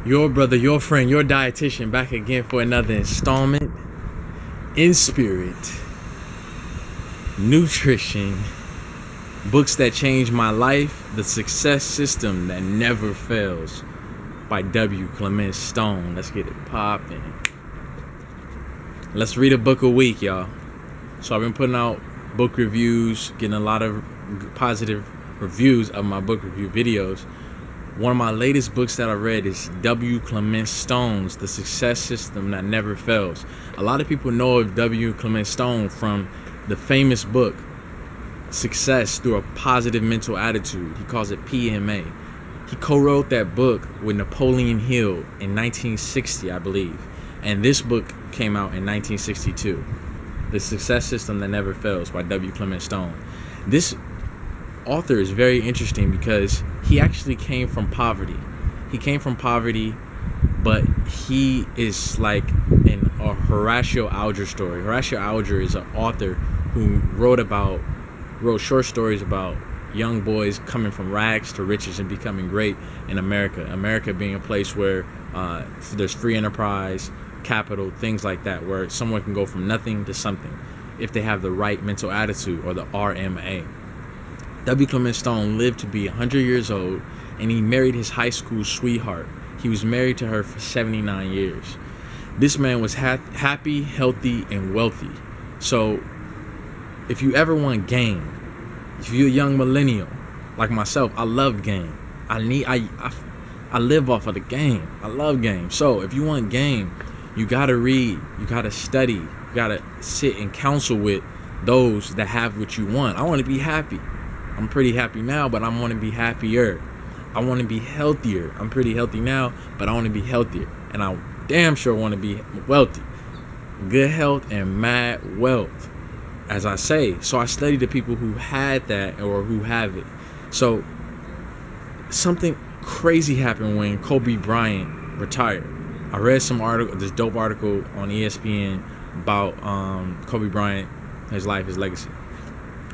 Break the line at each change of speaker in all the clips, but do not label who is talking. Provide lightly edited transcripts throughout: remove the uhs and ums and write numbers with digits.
Your brother, your friend, your dietitian back again for another installment in spirit. Nutrition. Books that changed my life. The Success System That Never Fails by W. Clement Stone. Let's get it popping. Let's read a book a week, y'all. So I've been putting out book reviews, getting a lot of positive reviews of my book review videos. One of my latest books that I read is W. Clement Stone's The Success System That Never Fails. A lot of people know of W. Clement Stone from the famous book, Success Through a Positive Mental Attitude. He calls it PMA. He co-wrote that book with Napoleon Hill in 1960, I believe. And this book came out in 1962. The Success System That Never Fails by W. Clement Stone. This author is very interesting because he actually came from poverty. He came from poverty, but he is like in a Horatio Alger story. Horatio Alger is an author who wrote short stories about young boys coming from rags to riches and becoming great in America. America being a place where there's free enterprise, capital, things like that, where someone can go from nothing to something if they have the right mental attitude, or the RMA. W. Clement Stone lived to be 100 years old, and he married his high school sweetheart. He was married to her for 79 years. This man was happy, healthy, and wealthy. So if you ever want game, if you're a young millennial like myself, I love game. I live off of the game. I love game. So if you want game, you gotta read, you gotta study, you gotta sit and counsel with those that have what you want. I want to be happy. I'm pretty happy now, but I want to be happier. I want to be healthier. I'm pretty healthy now, but I want to be healthier. And I damn sure want to be wealthy. Good health and mad wealth, as I say. So I study the people who had that or who have it. So something crazy happened when Kobe Bryant retired. I read this dope article on ESPN about Kobe Bryant, his life, his legacy.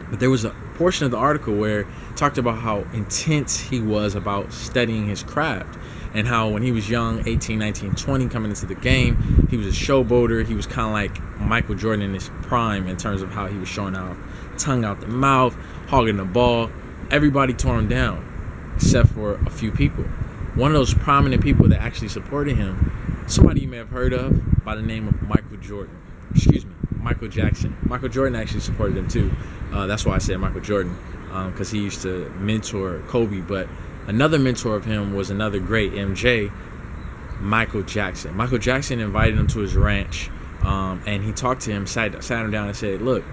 But there was a portion of the article where it talked about how intense he was about studying his craft, and how when he was young, 18, 19, 20, coming into the game, he was a showboater. He was kind of like Michael Jordan in his prime in terms of how he was showing off, tongue out the mouth, hogging the ball. Everybody tore him down except for a few people. One of those prominent people that actually supported him, somebody you may have heard of by the name of Michael Jackson. Michael Jordan actually supported him too. That's why I said Michael Jordan, because he used to mentor Kobe. But another mentor of him was another great MJ, Michael Jackson. Michael Jackson invited him to his ranch, and he talked to him, sat him down and said, "Look,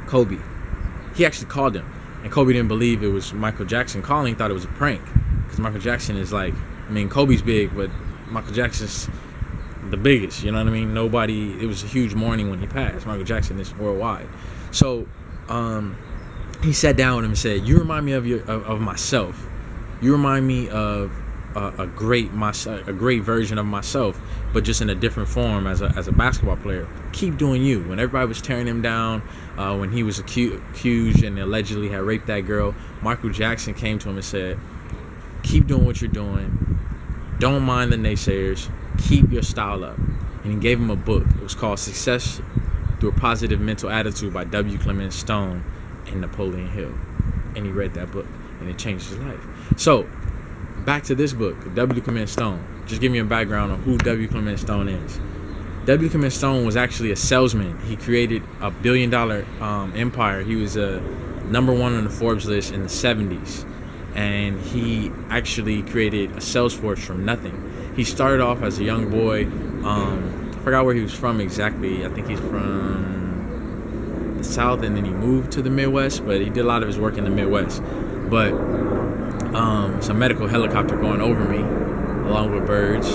Kobe." He actually called him, and Kobe didn't believe it was Michael Jackson calling. He thought it was a prank, because Michael Jackson is like, Kobe's big, but Michael Jackson's the biggest, you know what I mean? It was a huge mourning when he passed. Michael Jackson is worldwide. So he sat down with him and said, "You remind me of myself. You remind me of a great version of myself, but just in a different form as a basketball player. Keep doing you." When everybody was tearing him down, when he was accused and allegedly had raped that girl, Michael Jackson came to him and said, "Keep doing what you're doing. Don't mind the naysayers. Keep your style up." And he gave him a book. It was called Success Through a Positive Mental Attitude by W. Clement Stone and Napoleon Hill. And he read that book, and it changed his life. So back to this book, W. Clement Stone. Just give me a background on who W. Clement Stone is. W. Clement Stone was actually a salesman. He created a $1 billion empire. He was number one on the Forbes list in the 70s. And he actually created a sales force from nothing. He started off as a young boy. I forgot where he was from exactly. I think he's from the South, and then he moved to the Midwest, but he did a lot of his work in the Midwest. But it's a medical helicopter going over me, along with birds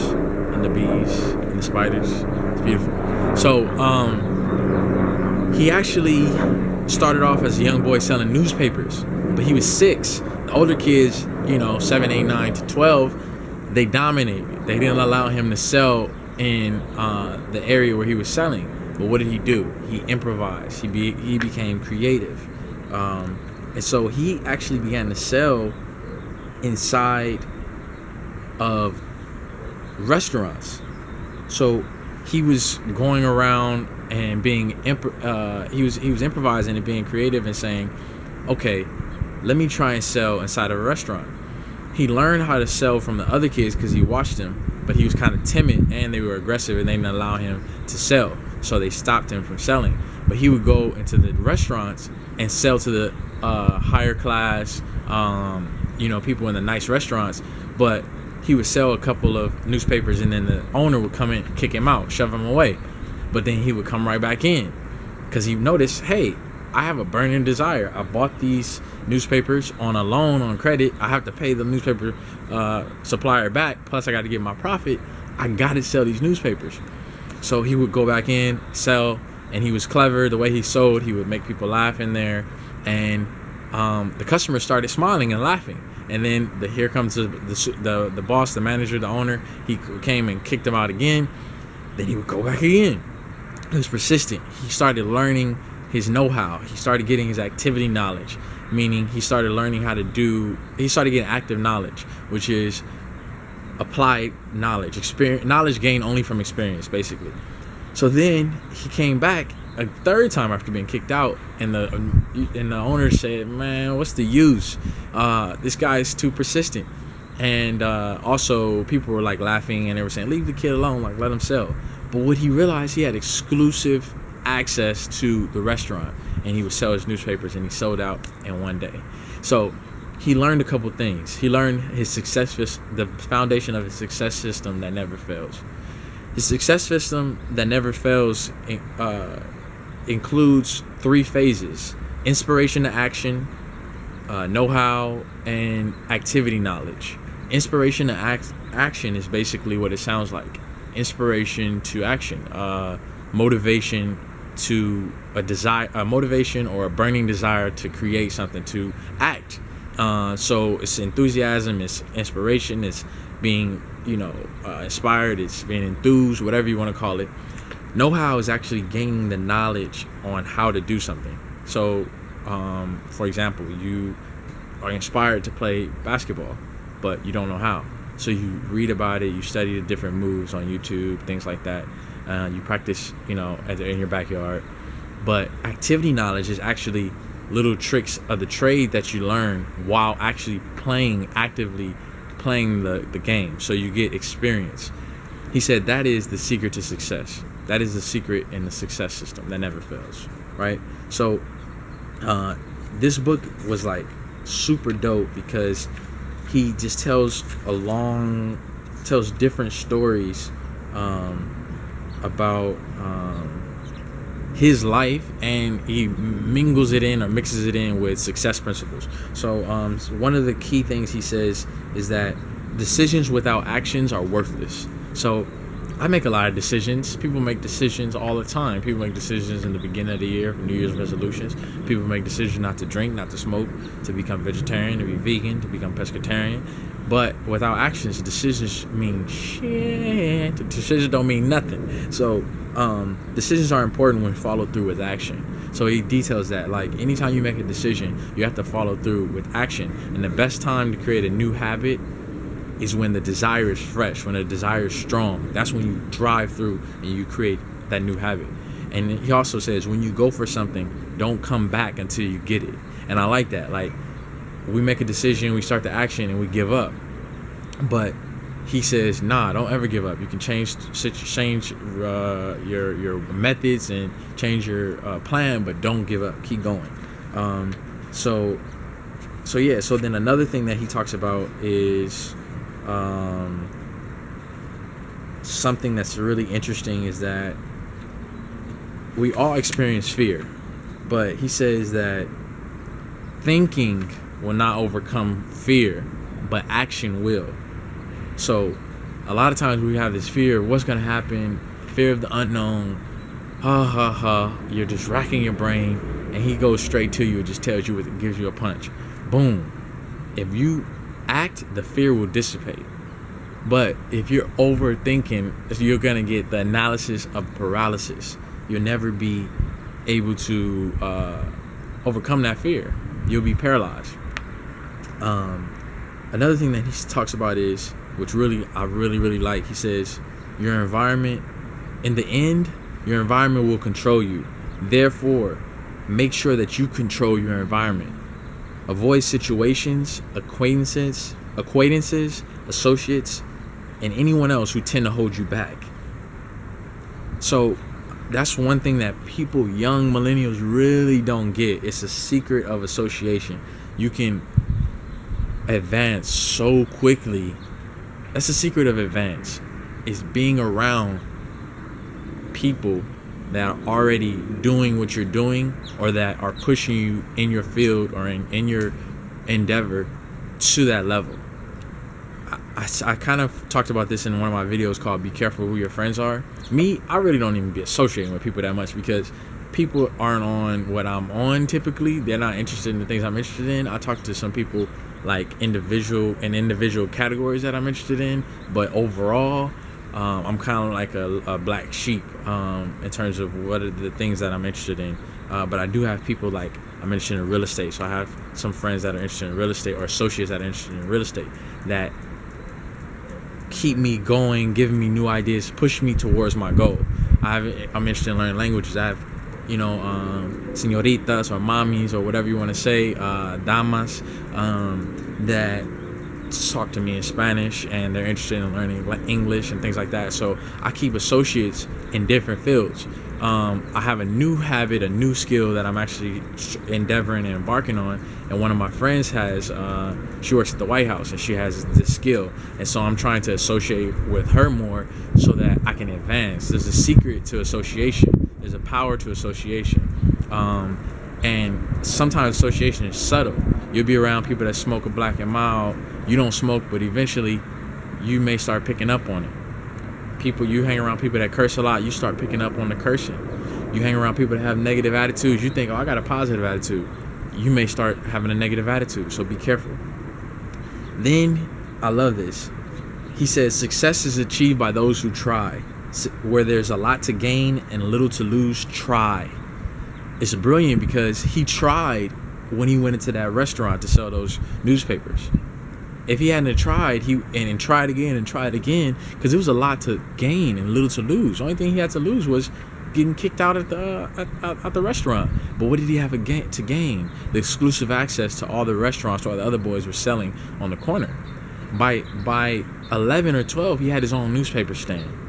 and the bees and the spiders. It's beautiful. So he actually started off as a young boy selling newspapers, but he was 6. The older kids, 7, 8, 9 to 12, they dominated. They didn't allow him to sell in the area where he was selling. But what did he do? He improvised. He became creative. And so he actually began to sell inside of restaurants. So he was going around and being he was improvising and being creative and saying, okay, let me try and sell inside of a restaurant. He learned how to sell from the other kids because he watched them, but he was kind of timid and they were aggressive and they didn't allow him to sell, so they stopped him from selling. But he would go into the restaurants and sell to the higher class, people in the nice restaurants. But he would sell a couple of newspapers and then the owner would come in, kick him out, shove him away. But then he would come right back in because he noticed, hey, I have a burning desire. I bought these newspapers on a loan, on credit. I have to pay the newspaper supplier back. Plus, I got to get my profit. I got to sell these newspapers. So he would go back in, sell, and he was clever. The way he sold, he would make people laugh in there. And the customers started smiling and laughing. And then here comes the boss, the manager, the owner. He came and kicked him out again. Then he would go back again. He was persistent. He started learning his know-how. He started getting his activity knowledge, meaning he started learning he started getting active knowledge, which is applied knowledge, knowledge gained only from experience, basically. So then he came back a third time after being kicked out, and the owner said, man, what's the use? This guy is too persistent. And also people were like laughing and they were saying, leave the kid alone, like let him sell. But what he realized, he had exclusive access to the restaurant and he would sell his newspapers, and he sold out in one day. So he learned a couple things. He learned the foundation of his success system that never fails. His success system that never fails includes 3 phases: inspiration to action, know-how, and activity knowledge. Inspiration to action is basically what it sounds like. Inspiration to action, motivation to a motivation or a burning desire to create something, to act. So it's enthusiasm, it's inspiration, it's being inspired, it's being enthused, whatever you want to call it. Know-how is actually gaining the knowledge on how to do something. So for example, you are inspired to play basketball, but you don't know how. So you read about it, you study the different moves on YouTube, things like that. You practice, in your backyard. But activity knowledge is actually little tricks of the trade that you learn while actually actively playing the game. So you get experience. He said that is the secret to success. That is the secret in the success system that never fails, right? So this book was like super dope because he just tells different stories about his life, and he mingles it in or mixes it in with success principles. So one of the key things he says is that decisions without actions are worthless. So I make a lot of decisions. People make decisions all the time. People make decisions in the beginning of the year for New Year's resolutions. People make decisions not to drink, not to smoke, to become vegetarian, to be vegan, to become pescatarian. But without actions, decisions mean shit. Decisions don't mean nothing. So decisions are important when followed through with action. So he details that, like, anytime you make a decision, you have to follow through with action. And the best time to create a new habit is when the desire is fresh, when the desire is strong. That's when you drive through and you create that new habit. And he also says, when you go for something, don't come back until you get it. And I like that. Like, we make a decision, we start the action, and we give up. But he says, nah, don't ever give up. You can change your methods and change your plan, but don't give up. Keep going. So then another thing that he talks about is something that's really interesting is that we all experience fear, but he says that thinking will not overcome fear, but action will. So a lot of times we have this fear of what's going to happen, fear of the unknown. You're just racking your brain, and he goes straight to you and just tells you, it gives you a punch. Boom. If you act, the fear will dissipate. But if you're overthinking, you're going to get the analysis of paralysis. You'll never be able to overcome that fear. You'll be paralyzed. Another thing that he talks about is which I really like. He says, your environment, in the end, your environment will control you. Therefore, make sure that you control your environment. Avoid situations, acquaintances, associates, and anyone else who tend to hold you back. So that's one thing that people, young millennials, really don't get. It's a secret of association. You can advance so quickly. That's the secret of advance, is being around people that are already doing what you're doing, or that are pushing you in your field or in your endeavor to that level. I kind of talked about this in one of my videos called Be Careful Who Your Friends Are. I really don't even be associating with people that much, because people aren't on what I'm on typically. They're not interested in the things I'm interested in. I talk to some people like individual categories that I'm interested in, but overall, I'm kind of like a black sheep in terms of what are the things that I'm interested in. But I do have people like, I'm interested in real estate. So I have some friends that are interested in real estate, or associates that are interested in real estate, that keep me going, giving me new ideas, push me towards my goal. I'm interested in learning languages. I have, señoritas or mommies or whatever you want to say, damas, that talk to me in Spanish, and they're interested in learning English and things like that. So I keep associates in different fields. I have a new habit, a new skill that I'm actually endeavoring and embarking on. And one of my friends she works at the White House, and she has this skill. And so I'm trying to associate with her more so that I can advance. There's a secret to association. There's a power to association. And sometimes association is subtle. You'll be around people that smoke a Black and Mild. You don't smoke, but eventually you may start picking up on it. You hang around people that curse a lot, you start picking up on the cursing. You hang around people that have negative attitudes, you think, oh, I got a positive attitude. You may start having a negative attitude, so be careful. Then, I love this. He says, success is achieved by those who try. Where there's a lot to gain and little to lose, try. It's brilliant, because he tried when he went into that restaurant to sell those newspapers. If he hadn't tried, and tried again and tried again, because there was a lot to gain and little to lose. The only thing he had to lose was getting kicked out at the restaurant. But what did he have to gain? The exclusive access to all the restaurants all the other boys were selling on the corner. By 11 or 12, he had his own newspaper stand.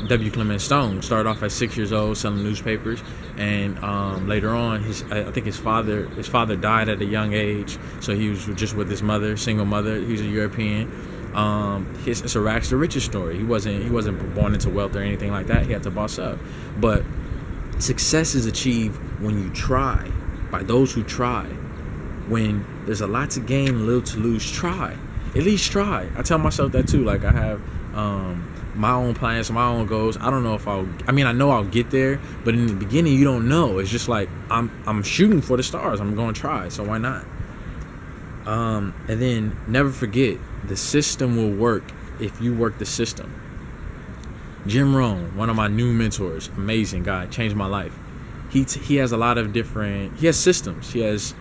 W. Clement Stone started off at 6 years old selling newspapers, and later on, I think his father died at a young age, so he was just with his mother, single mother. He's a European. It's a rags to riches story. He wasn't born into wealth or anything like that. He had to boss up. But success is achieved when you try, by those who try. When there's a lot to gain and little to lose, try. At least try. I tell myself that too. Like, I have my own plans, my own goals. I don't know if I know I'll get there, but in the beginning you don't know. It's just like I'm shooting for the stars. I'm going to try, so why not? And then never forget, the system will work if you work the system. Jim Rohn, one of my new mentors, amazing guy, changed my life. He has a lot of he has systems. He has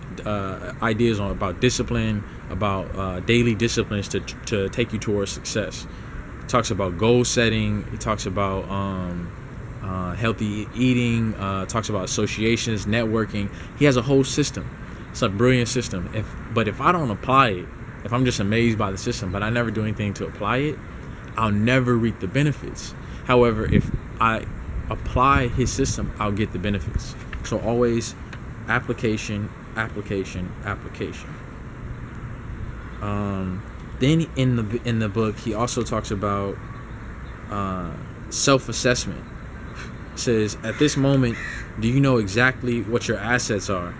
ideas about discipline, about daily disciplines to take you towards success. He talks about goal setting. He talks about healthy eating. Talks about associations, networking. He has a whole system. It's a brilliant system. But if I don't apply it, if I'm just amazed by the system, but I never do anything to apply it, I'll never reap the benefits. However, if I apply his system, I'll get the benefits. So always application. Then in the book, he also talks about self-assessment. It says, at this moment, do you know exactly what your assets are?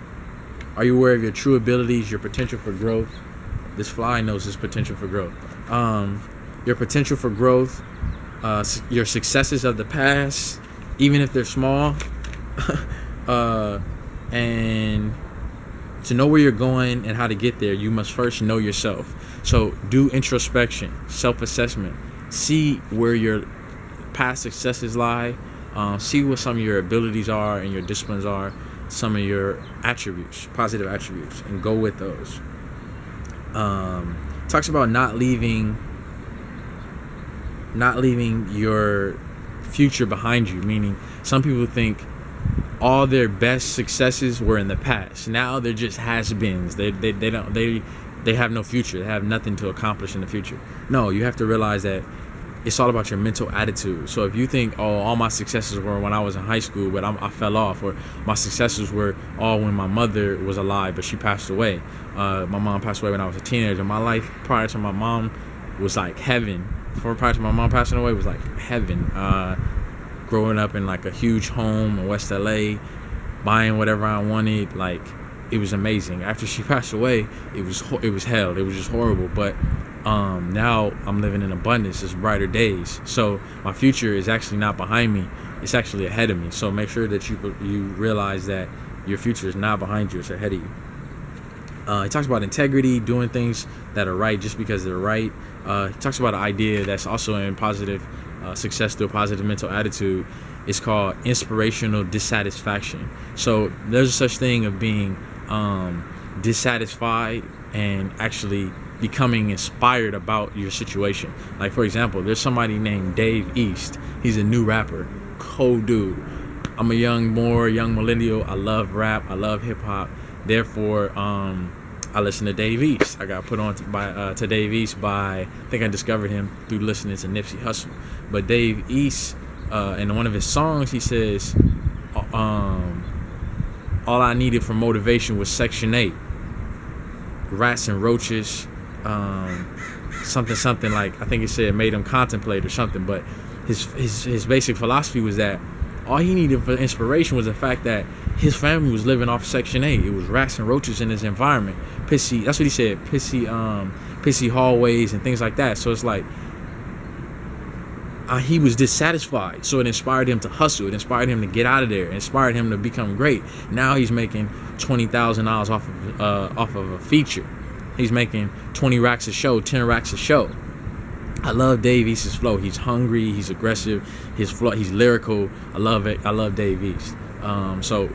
Are you aware of your true abilities, your potential for growth? This fly knows his potential for growth. Your potential for growth, your successes of the past, even if they're small, and to know where you're going and how to get there, you must first know yourself. So do introspection, self-assessment. See where your past successes lie. See what some of your abilities are and your disciplines are, some of your attributes, positive attributes, and go with those. Talks about not leaving not leaving your future behind you. Meaning, some people think all their best successes were in the past. Now they're just has-beens. They have no future. They have nothing to accomplish in the future. No, you have to realize that it's all about your mental attitude. So if you think, oh, all my successes were when I was in high school, but I fell off, or my successes were all when my mother was alive, but she passed away. My mom passed away when I was a teenager. My life prior to my mom was like heaven. Prior to my mom passing away was like heaven. Growing up in like a huge home in West LA, buying whatever I wanted, like it was amazing. After she passed away, it was hell. It was just horrible. But now I'm living in abundance. It's brighter days. So my future is actually not behind me. It's actually ahead of me. So make sure that you realize that your future is not behind you. It's ahead of you. He talks about integrity, doing things that are right just because they're right. He talks about an idea that's also in positive success through a positive mental attitude. It's called inspirational dissatisfaction. So there's such thing of being dissatisfied and actually becoming inspired about your situation. Like, for example, there's somebody named Dave East. He's a new rapper, cold dude. I'm a young millennial. I love rap. I love hip hop. Therefore, I listen to Dave East. I got put on to Dave East by, I think I discovered him through listening to Nipsey Hussle. But Dave East, in one of his songs, he says, all I needed for motivation was Section 8. Rats and roaches, something like, I think he said made him contemplate or something. But his basic philosophy was that all he needed for inspiration was the fact that his family was living off Section 8. It was rats and roaches in his environment. Pissy, that's what he said, pissy hallways and things like that. So it's like, he was dissatisfied. So it inspired him to hustle. It inspired him to get out of there. It inspired him to become great. Now he's making $20,000 off of a feature. He's making 20 racks a show, 10 racks a show. I love Dave East's flow. He's hungry. He's aggressive. His flow. He's lyrical. I love it. I love Dave East. So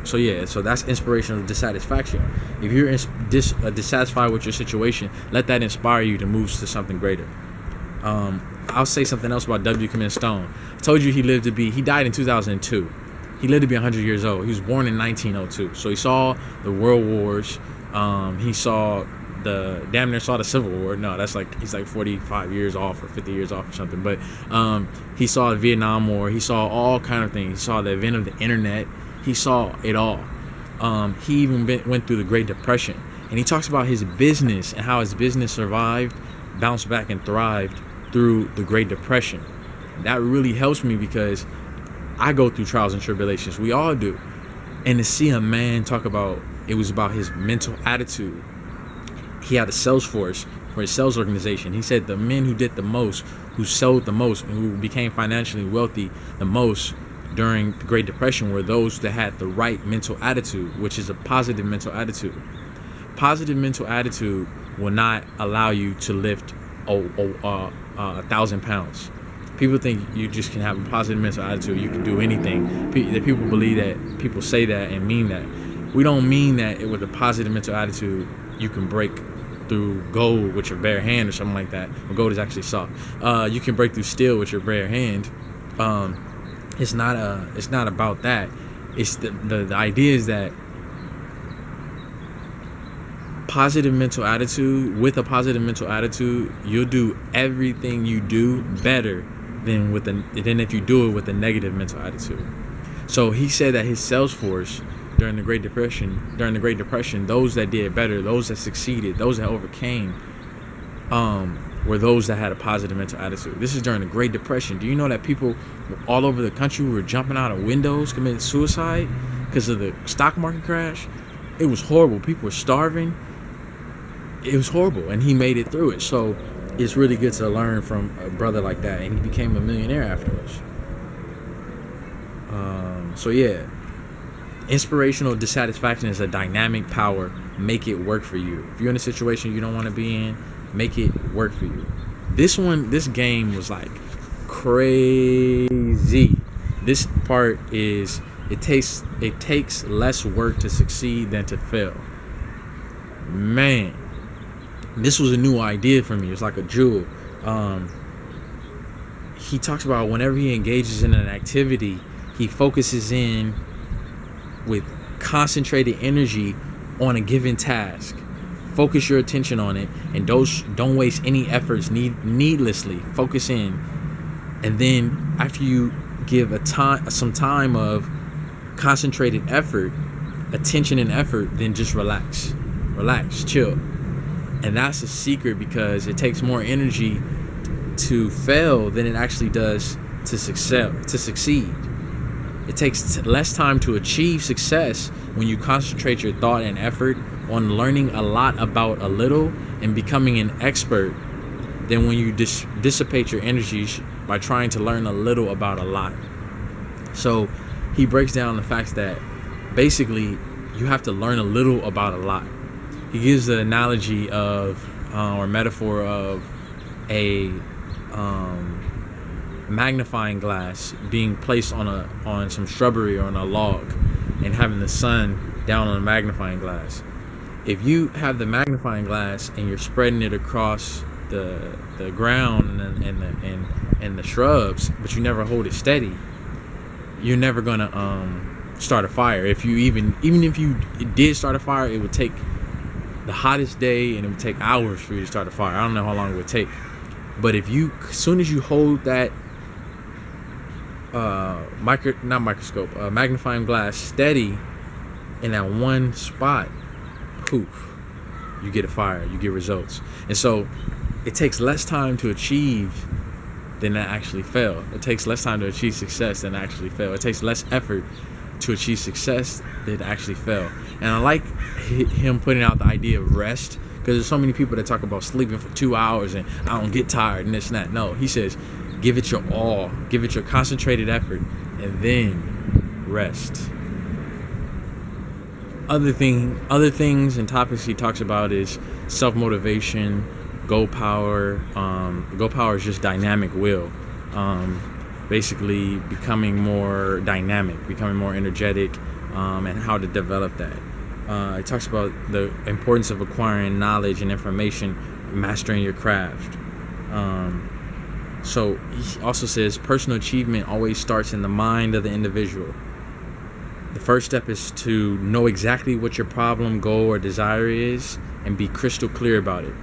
that's inspirational dissatisfaction. If you're dissatisfied with your situation, let that inspire you to move to something greater. I'll say something else about W. Clement Stone. I told you he died in 2002. He lived to be 100 years old. He was born in 1902. So he saw the World Wars. He saw damn near saw the Civil War. No, that's like, he's like 45 years off or 50 years off or something. But he saw the Vietnam War. He saw all kind of things. He saw the event of the internet. He saw it all. He even went through the Great Depression. And he talks about his business and how his business survived, bounced back, and thrived through the Great Depression. That really helps me because I go through trials and tribulations. We all do. And to see a man talk about, it was about his mental attitude. He had a sales force for his sales organization. He said the men who did the most, who sold the most, and who became financially wealthy the most during the Great Depression were those that had the right mental attitude, which is a positive mental attitude. Positive mental attitude will not allow you to lift 1,000 pounds. People think you just can have a positive mental attitude, you can do anything. People believe that, people say that and mean that. We don't mean that with a positive mental attitude you can break through gold with your bare hand or something like that. Well, gold is actually soft. You can break through steel with your bare hand. It's not about that. It's the idea is that positive mental attitude, with a positive mental attitude, you'll do everything you do better than if you do it with a negative mental attitude. So he said that his sales force during the Great Depression, those that did better, those that succeeded, those that overcame, were those that had a positive mental attitude. This is during the Great Depression. Do you know that people all over the country were jumping out of windows, committing suicide because of the stock market crash? It was horrible. People were starving. It was horrible, and he made it through it. So it's really good to learn from a brother like that, and he became a millionaire afterwards. Inspirational dissatisfaction is a dynamic power. Make it work for you. If you're in a situation you don't want to be in, make it work for you. This game was like crazy. This part is, it takes less work to succeed than to fail. Man, this was a new idea for me. It's like a jewel. he talks about whenever he engages in an activity, he focuses in with concentrated energy on a given task. Focus your attention on it, and don't waste any efforts needlessly. Focus in, and then after you give some time of concentrated effort, attention and effort, then just relax, chill. And that's a secret, because it takes more energy to fail than it actually does to succeed. It takes less time to achieve success when you concentrate your thought and effort on learning a lot about a little and becoming an expert than when you dissipate your energies by trying to learn a little about a lot. So he breaks down the fact that basically you have to learn a little about a lot. He gives the analogy of or metaphor of a magnifying glass being placed on some shrubbery or on a log and having the sun down on the magnifying glass. If you have the magnifying glass and you're spreading it across the ground and the shrubs, but you never hold it steady, you're never gonna start a fire. If you even if you did start a fire, it would take the hottest day and it would take hours for you to start a fire. I don't know how long it would take. But as soon as you hold that magnifying glass steady in that one spot, poof, you get a fire, you get results. And so it takes less time to achieve than to actually fail. It takes less time to achieve success than to actually fail. It takes less effort to achieve success than to actually fail. And I like him putting out the idea of rest, because there's so many people that talk about sleeping for 2 hours and I don't get tired and this and that. No, he says give it your all, give it your concentrated effort, and then rest. Other things and topics he talks about is self-motivation, goal power. Goal power is just dynamic will. Basically becoming more dynamic, becoming more energetic, and how to develop that. It talks about the importance of acquiring knowledge and information, mastering your craft. So he also says personal achievement always starts in the mind of the individual. The first step is to know exactly what your problem, goal, or desire is and be crystal clear about it.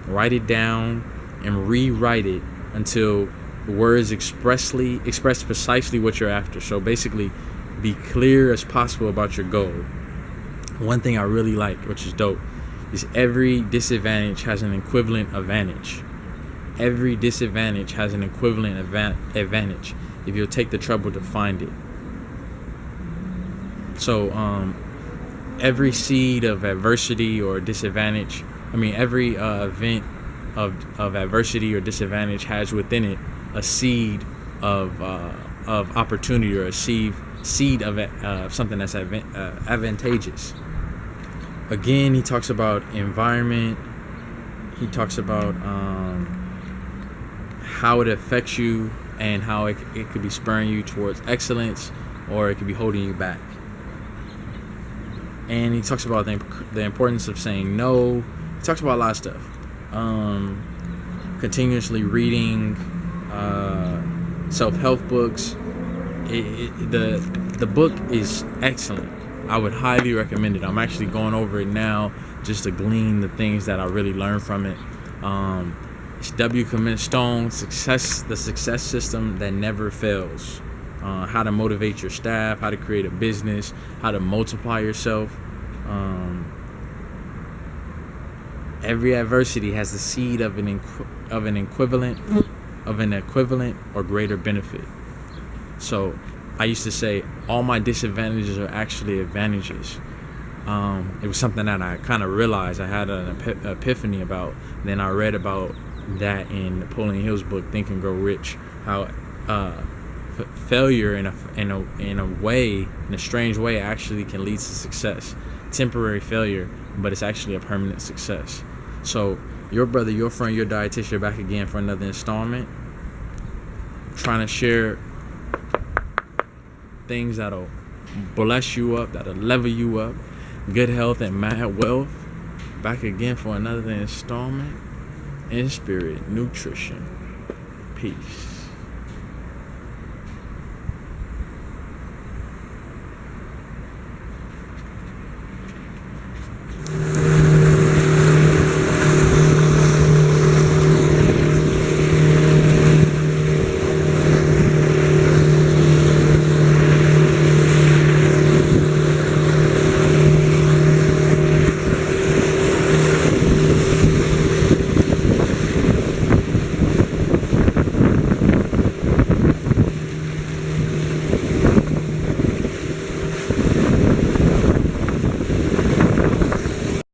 Write it down and rewrite it until the words express precisely what you're after. So basically, be clear as possible about your goal. One thing I really like, which is dope, is every disadvantage has an equivalent advantage. Every disadvantage has an equivalent advantage if you'll take the trouble to find it. So every seed of adversity or disadvantage, every event of adversity or disadvantage has within it a seed of opportunity, or a seed of something that's advantageous. Again, he talks about environment. He talks about how it affects you and how it could be spurring you towards excellence, or it could be holding you back. And he talks about the importance of saying no. He talks about a lot of stuff. Continuously reading self-help books. The book is excellent. I would highly recommend it. I'm actually going over it now just to glean the things that I really learned from it. It's W. Clement Stone, the success system that never fails. How to motivate your staff, how to create a business, how to multiply yourself. Every adversity has the seed of an equivalent or greater benefit. So I used to say all my disadvantages are actually advantages. It was something that I kind of realized, I had an epiphany about. Then I read about that in Napoleon Hill's book Think and Grow Rich, how failure in a strange way actually can lead to success. Temporary failure, but it's actually a permanent success. So your brother, your friend, your dietitian back again for another installment, trying to share things that'll bless you up, that'll level you up, good health and mad wealth. Back again for another installment in spirit nutrition. Peace.